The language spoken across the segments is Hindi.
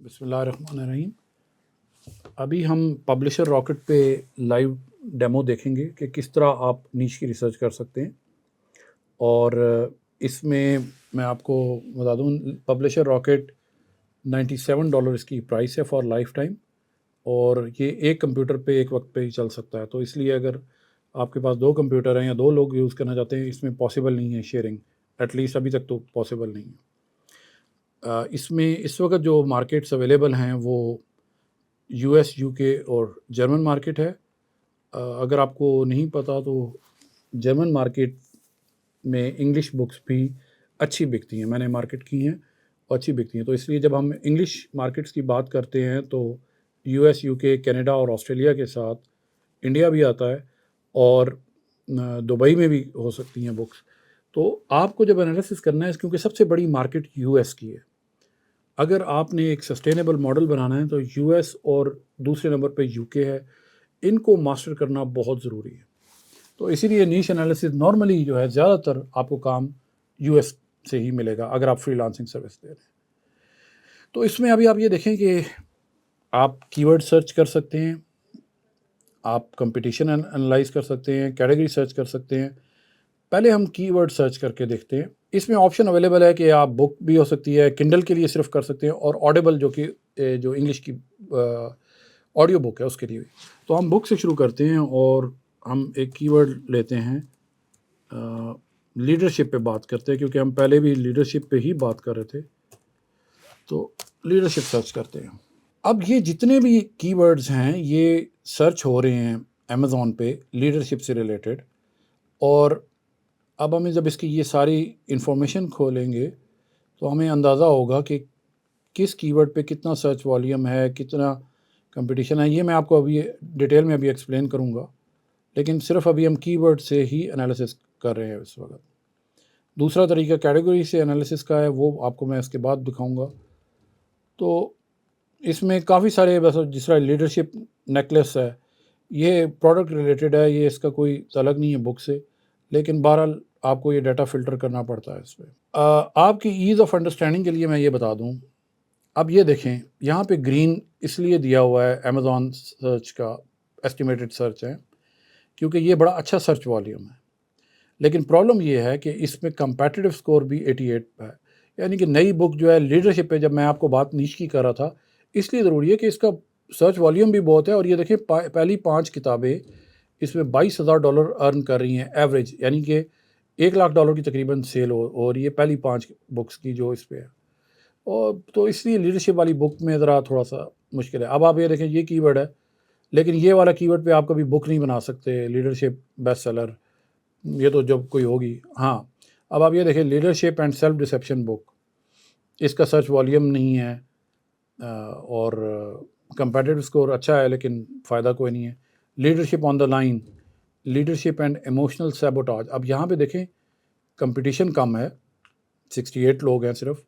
बिस्मिल्लाहिर्रहमानिर्रहीम। अभी हम पब्लिशर रॉकेट पे लाइव डेमो देखेंगे कि किस तरह आप नीश की रिसर्च कर सकते हैं। और इसमें मैं आपको बता दूं, पब्लिशर रॉकेट $97 इसकी प्राइस है फॉर लाइफ टाइम, और ये एक कंप्यूटर पे एक वक्त पे ही चल सकता है। तो इसलिए अगर आपके पास दो कंप्यूटर हैं या दो लोग यूज़ करना चाहते हैं, इसमें पॉसिबल नहीं है शेयरिंग, एटलीस्ट अभी तक तो पॉसिबल नहीं है। इसमें इस वक्त जो मार्केट्स अवेलेबल हैं वो यूएस, यूके और जर्मन मार्केट है। अगर आपको नहीं पता तो जर्मन मार्केट में इंग्लिश बुक्स भी अच्छी बिकती हैं, मैंने मार्केट की हैं और अच्छी बिकती हैं। तो इसलिए जब हम इंग्लिश मार्केट्स की बात करते हैं तो यूएस, यूके, कनाडा और ऑस्ट्रेलिया के साथ इंडिया भी आता है, और दुबई में भी हो सकती हैं बुक्स। तो आपको जब एनालिसिस करना है, क्योंकि सबसे बड़ी मार्केट यूएस की है, अगर आपने एक सस्टेनेबल मॉडल बनाना है तो यूएस और दूसरे नंबर पे यूके है, इनको मास्टर करना बहुत ज़रूरी है। तो इसीलिए नीश एनालिसिस नॉर्मली जो है ज़्यादातर आपको काम यूएस से ही मिलेगा अगर आप फ्रीलांसिंग सर्विस दे रहे हैं। तो इसमें अभी आप ये देखें कि आप कीवर्ड सर्च कर सकते हैं, आप कंपटीशन एनालाइज कर सकते हैं, कैटेगरी सर्च कर सकते हैं। पहले हम कीवर्ड सर्च करके देखते हैं। इसमें ऑप्शन अवेलेबल है कि आप बुक भी हो सकती है, किंडल के लिए सिर्फ कर सकते हैं, और ऑडिबल जो कि जो इंग्लिश की ऑडियो बुक है उसके लिए भी। तो हम बुक से शुरू करते हैं और हम एक कीवर्ड लेते हैं, लीडरशिप पे बात करते हैं, क्योंकि हम पहले भी लीडरशिप पे ही बात कर रहे थे। तो लीडरशिप सर्च करते हैं। अब ये जितने भी कीवर्ड्स हैं ये सर्च हो रहे हैं अमेज़ॉन पे लीडरशिप से रिलेटेड, और अब हमें जब इसकी ये सारी इन्फॉर्मेशन खोलेंगे तो हमें अंदाज़ा होगा कि किस कीवर्ड पे कितना सर्च वॉल्यूम है, कितना कंपटीशन है। ये मैं आपको अभी डिटेल में अभी एक्सप्लेन करूँगा, लेकिन सिर्फ अभी हम कीवर्ड से ही एनालिसिस कर रहे हैं इस वक्त। दूसरा तरीका कैटेगरी से एनालिसिस का है, वो आपको मैं इसके बाद दिखाऊंगा। तो इसमें काफ़ी सारे, बस जिस तरह लीडरशिप नेकलेस है, ये प्रोडक्ट रिलेटेड है, ये इसका कोई तलक नहीं है बुक से, लेकिन बहरहाल आपको ये डाटा फ़िल्टर करना पड़ता है इस पर। आपकी ईज़ ऑफ अंडरस्टैंडिंग के लिए मैं ये बता दूं, अब ये देखें यहाँ पे ग्रीन इसलिए दिया हुआ है, अमेज़ॉन सर्च का एस्टिमेटेड सर्च है, क्योंकि ये बड़ा अच्छा सर्च वॉल्यूम है। लेकिन प्रॉब्लम ये है कि इसमें कंपेटिटिव स्कोर भी 88 है, यानी कि नई बुक जो है लीडरशिप पे, जब मैं आपको बात नीश की कर रहा था, इसलिए ज़रूरी है कि इसका सर्च वॉल्यूम भी बहुत है। और ये देखें पहली 5 किताबें इसमें $22,000 अर्न कर रही हैं एवरेज, यानी कि $1 लाख की तकरीबन सेल हो रही है पहली 5 बुक्स की जो इस पे है। और तो इसलिए लीडरशिप वाली बुक में ज़रा थोड़ा सा मुश्किल है। अब आप ये देखें, ये कीवर्ड है, लेकिन ये वाला कीवर्ड पे आप कभी बुक नहीं बना सकते, लीडरशिप बेस्ट सेलर, ये तो जब कोई होगी। हाँ, अब आप ये देखें, leadership and self deception book, इसका सर्च वॉल्यूम नहीं है, और कंपेटिटिव स्कोर अच्छा है लेकिन फ़ायदा कोई नहीं है। Leadership on the line, leadership and emotional sabotage, अब यहाँ पे देखें कंपटीशन कम है, 68 लोग हैं सिर्फ,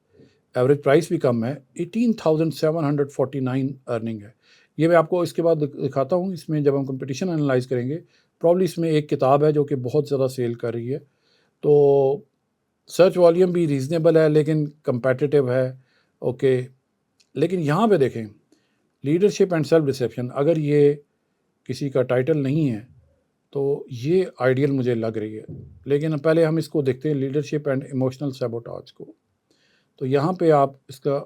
एवरेज प्राइस भी कम है, 18,749 अर्निंग है। ये मैं आपको इसके बाद दिखाता हूँ। इसमें जब हम कंपटीशन एनालाइज करेंगे, प्रॉब्ली इसमें एक किताब है जो कि बहुत ज़्यादा सेल कर रही है। तो सर्च वॉल्यूम भी रीज़नेबल है लेकिन कंपेटिटिव है, ओके। लेकिन यहाँ पे देखें, लीडरशिप एंड सेल्फ डिसेप्शन, अगर ये किसी का टाइटल नहीं है तो ये आइडियल मुझे लग रही है। लेकिन पहले हम इसको देखते हैं, लीडरशिप एंड इमोशनल सैबोटाज को। तो यहाँ पे आप इसका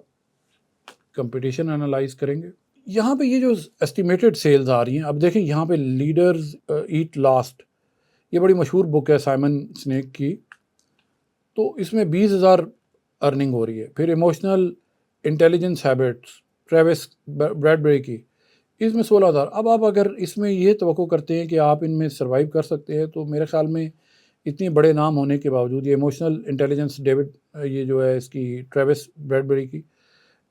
कंपटीशन एनालाइज करेंगे। यहाँ पे ये जो एस्टिमेटेड सेल्स आ रही हैं, अब देखें यहाँ पे लीडर्स ईट लास्ट, ये बड़ी मशहूर बुक है साइमन सिनेक की, तो इसमें 20,000 अर्निंग हो रही है। फिर emotional intelligence habits, Travis Bradbury की, इसमें 16,000। अब आप अगर इसमें ये तवक्को करते हैं कि आप इनमें सर्वाइव कर सकते हैं, तो मेरे ख्याल में इतने बड़े नाम होने के बावजूद, ये इमोशनल इंटेलिजेंस डेविड, ये जो है इसकी ट्रेविस ब्रैडबरी की,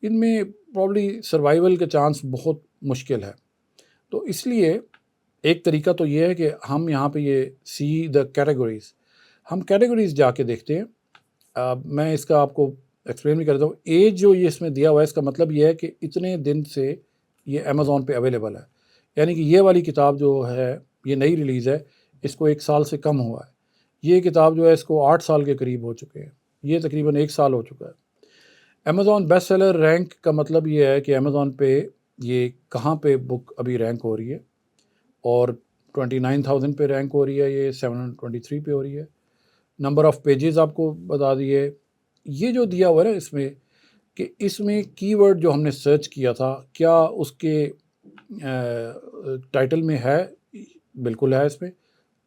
इनमें प्रॉब्ली सर्वाइवल के चांस बहुत मुश्किल है। तो इसलिए एक तरीका तो ये है कि हम यहाँ पे ये सी द कैटेगरीज, हम कैटेगरीज जाके देखते हैं। मैं इसका आपको एक्सप्लेन भी कर देता हूँ। एज जो ये इसमें दिया हुआ है, इसका मतलब ये है कि इतने दिन से ये अमेज़ॉन पे अवेलेबल है, यानी कि ये वाली किताब जो है ये नई रिलीज़ है, इसको 1 साल से कम हुआ है। ये किताब जो है इसको 8 साल के करीब हो चुके हैं, ये तकरीबन 1 साल हो चुका है। अमेज़ॉन बेस्ट सेलर रैंक का मतलब ये है कि अमेज़ॉन पे ये कहाँ पे बुक अभी रैंक हो रही है, और 29,000 पे रैंक हो रही है, ये 723 पे हो रही है। नंबर ऑफ़ पेजेस आपको बता दिए। ये जो दिया हुआ है ना इसमें, कि इसमें कीवर्ड जो हमने सर्च किया था, क्या उसके टाइटल में है? बिल्कुल है इसमें,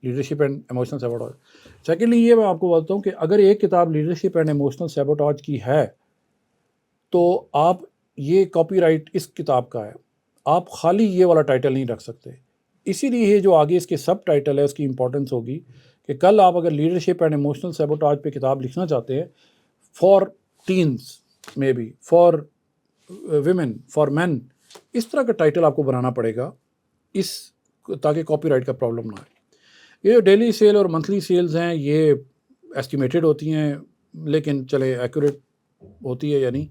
leadership and emotional sabotage. Secondly ये मैं आपको बताता हूँ कि अगर एक किताब लीडरशिप एंड इमोशनल सैबोटाज की है, तो आप ये कॉपीराइट इस किताब का है, आप खाली ये वाला टाइटल नहीं रख सकते। इसीलिए ये जो आगे इसके सब टाइटल है उसकी इंपॉर्टेंस होगी कि कल आप अगर लीडरशिप एंड इमोशनल सैबोटाज पे किताब लिखना चाहते हैं, for teens may be, for women, for man, इस तरह का टाइटल आपको बनाना पड़ेगा, इस ताकि कॉपीराइट का प्रॉब्लम ना आए। ये जो डेली सेल और मंथली सेल्स हैं ये एस्टिमेटेड होती हैं, लेकिन चले एक्यूरेट होती है या नहीं।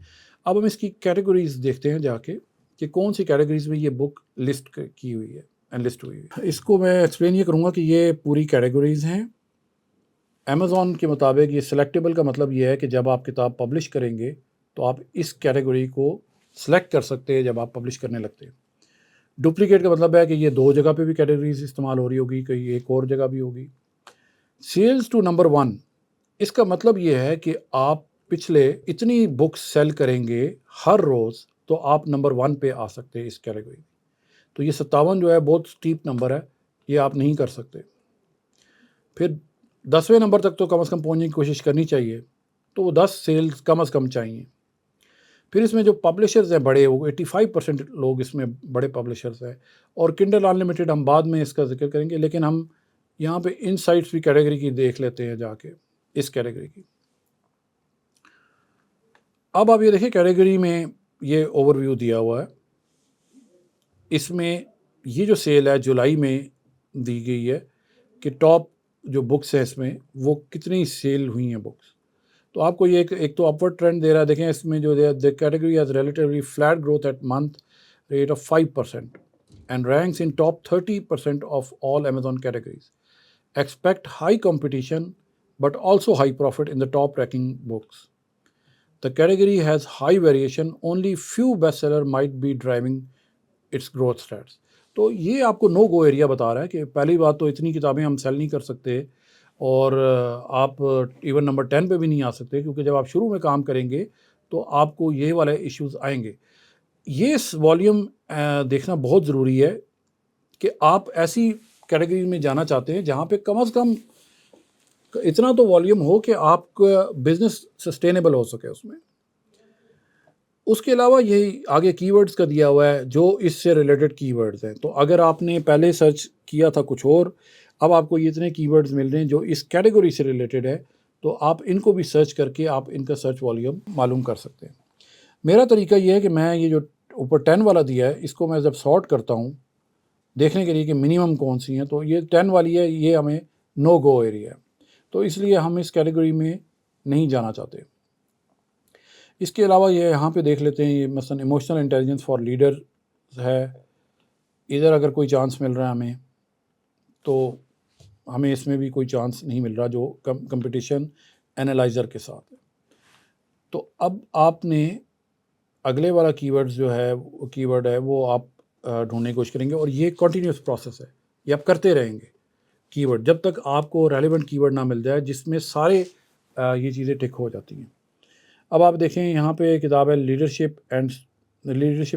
अब हम इसकी कैटेगरीज देखते हैं जाके कि कौन सी कैटेगरीज में ये बुक लिस्ट की हुई है, एनलिस्ट हुई है। इसको मैं एक्सप्लेन ये करूँगा कि ये पूरी कैटेगरीज हैं। अमेज़ॉन के मुताबिक ये सिलेक्टेबल का मतलब ये है कि जब आप किताब पब्लिश करेंगे तो आप इस कैटेगरी को सिलेक्ट कर सकते हैं जब आप पब्लिश करने लगते हैं। डुप्लीकेट का मतलब है कि ये 2 जगह पे भी कैटेगरीज इस्तेमाल हो रही होगी, कहीं एक और जगह भी होगी। सेल्स टू नंबर 1, इसका मतलब ये है कि आप पिछले इतनी बुक्स सेल करेंगे हर रोज़ तो आप नंबर 1 पे आ सकते हैं इस कैटेगरी में। तो ये 57 जो है बहुत स्टीप नंबर है, ये आप नहीं कर सकते। फिर 10वें नंबर तक तो कम से कम पहुंचने की कोशिश करनी चाहिए, तो वो 10 सेल्स कम से कम चाहिए। फिर इसमें जो पब्लिशर्स हैं बड़े, वो 85% लोग इसमें बड़े पब्लिशर्स हैं, और किंडल अनलिमिटेड हम बाद में इसका जिक्र करेंगे, लेकिन हम यहाँ पे इनसाइट्स भी कैटेगरी की देख लेते हैं जाके, इस कैटेगरी की। अब आप ये देखिए कैटेगरी में ये ओवरव्यू दिया हुआ है। इसमें ये जो सेल है जुलाई में दी गई है कि टॉप जो बुक्स है इसमें वो कितनी सेल हुई हैं बुक्स। तो आपको ये एक तो अपवर्ड ट्रेंड दे रहा है। देखें इसमें जो the category has relatively flat growth at month rate of 5% and ranks in top 30% of all Amazon categories. Expect high competition but also high profit in the top ranking books. The category has high variation, only few bestseller might be driving its growth stats. तो ये आपको नो गो एरिया बता रहा है कि पहली बात तो इतनी किताबें हम सेल नहीं कर सकते, और आप इवन नंबर 10 पे भी नहीं आ सकते, क्योंकि जब आप शुरू में काम करेंगे तो आपको ये वाले इश्यूज आएंगे। ये वॉल्यूम देखना बहुत ज़रूरी है कि आप ऐसी कैटेगरी में जाना चाहते हैं जहाँ पे कम से कम इतना तो वॉल्यूम हो कि आपका बिजनेस सस्टेनेबल हो सके उसमें। उसके अलावा यही आगे कीवर्ड्स का दिया हुआ है जो इससे रिलेटेड कीवर्ड्स हैं। तो अगर आपने पहले सर्च किया था कुछ और, अब आपको ये इतने कीवर्ड्स मिल रहे हैं जो इस कैटेगरी से रिलेटेड है, तो आप इनको भी सर्च करके आप इनका सर्च वॉल्यूम मालूम कर सकते हैं। मेरा तरीका ये है कि मैं ये जो ऊपर 10 वाला दिया है इसको मैं जब सॉर्ट करता हूँ देखने के लिए कि मिनिमम कौन सी हैं, तो ये 10 वाली है, ये हमें नो गो एरिया है, तो इसलिए हम इस कैटेगरी में नहीं जाना चाहते। इसके अलावा ये यहाँ पे देख लेते हैं, ये मसलन इमोशनल इंटेलिजेंस फॉर लीडर है, इधर अगर कोई चांस मिल रहा है हमें, तो हमें इसमें भी कोई चांस नहीं मिल रहा जो कंपटीशन एनालाइज़र के साथ है। तो अब आपने अगले वाला कीवर्ड्स जो है कीवर्ड है वो आप ढूंढने की कोशिश करेंगे, और ये कंटिन्यूस प्रोसेस है, ये आप करते रहेंगे कीवर्ड जब तक आपको रेलेवेंट कीवर्ड ना मिल जाए जिसमें सारे ये चीज़ें टिक हो जाती हैं। अब आप देखें यहाँ पे किताब है leadership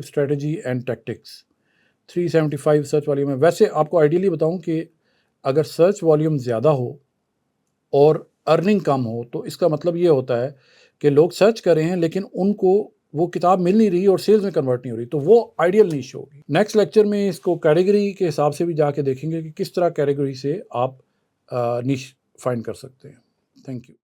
strategy and tactics, 375 search volume है। वैसे आपको आइडियली बताऊँ कि अगर सर्च वॉल्यूम ज़्यादा हो और अर्निंग कम हो तो इसका मतलब ये होता है कि लोग सर्च कर रहे हैं लेकिन उनको वो किताब मिल नहीं रही और सेल्स में कन्वर्ट नहीं हो रही, तो वो आइडियल नीश होगी। नेक्स्ट लेक्चर में इसको कैटेगरी के हिसाब से भी जाके देखेंगे कि किस तरह कैटेगरी से आप नीश फाइंड कर सकते हैं। Thank you.